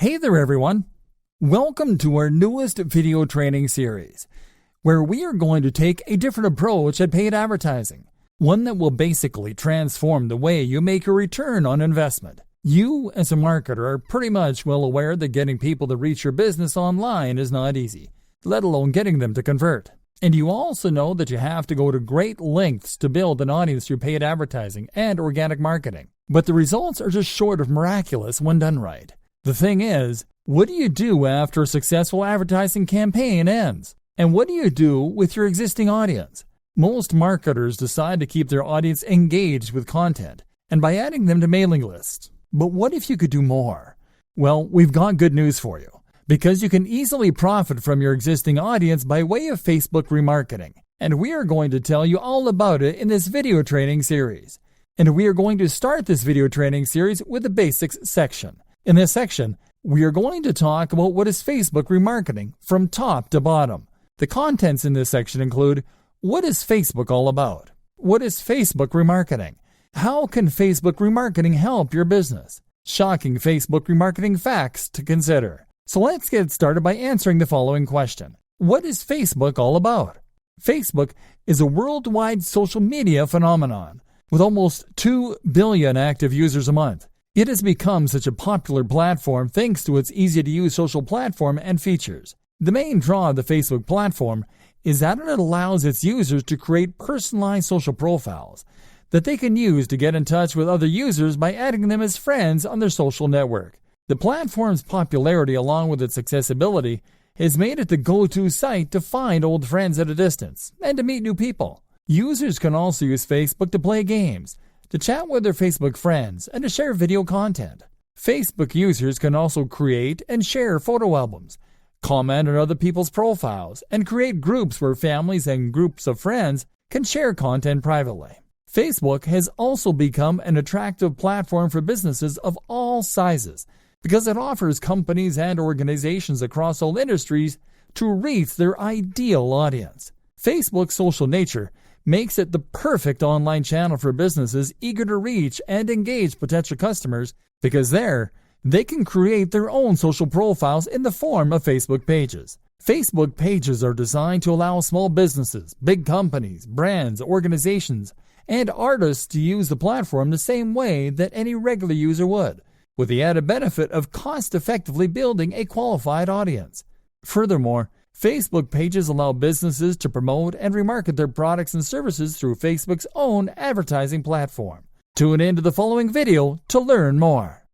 Hey there everyone! Welcome to our newest video training series, where we are going to take a different approach at paid advertising, one that will basically transform the way you make a return on investment. You, as a marketer, are pretty much well aware that getting people to reach your business online is not easy, let alone getting them to convert. And you also know that you have to go to great lengths to build an audience through paid advertising and organic marketing. But the results are just short of miraculous when done right. The thing is, what do you do after a successful advertising campaign ends? And what do you do with your existing audience? Most marketers decide to keep their audience engaged with content, and by adding them to mailing lists. But what if you could do more? Well, we've got good news for you, because you can easily profit from your existing audience by way of Facebook remarketing. And we are going to tell you all about it in this video training series. And we are going to start this video training series with the basics section. In this section, we are going to talk about what is Facebook remarketing from top to bottom. The contents in this section include: what is Facebook all about? What is Facebook remarketing? How can Facebook remarketing help your business? Shocking Facebook remarketing facts to consider. So let's get started by answering the following question. What is Facebook all about? Facebook is a worldwide social media phenomenon with almost 2 billion active users a month. It has become such a popular platform thanks to its easy-to-use social platform and features. The main draw of the Facebook platform is that it allows its users to create personalized social profiles that they can use to get in touch with other users by adding them as friends on their social network. The platform's popularity, along with its accessibility, has made it the go-to site to find old friends at a distance and to meet new people. Users can also use Facebook to play games, to chat with their Facebook friends, and to share video content. Facebook users can also create and share photo albums, comment on other people's profiles, and create groups where families and groups of friends can share content privately. Facebook has also become an attractive platform for businesses of all sizes because it offers companies and organizations across all industries to reach their ideal audience. Facebook's social nature makes it the perfect online channel for businesses eager to reach and engage potential customers, because there, they can create their own social profiles in the form of Facebook pages. Facebook pages are designed to allow small businesses, big companies, brands, organizations, and artists to use the platform the same way that any regular user would, with the added benefit of cost-effectively building a qualified audience. Furthermore, Facebook pages allow businesses to promote and remarket their products and services through Facebook's own advertising platform. Tune in to the following video to learn more.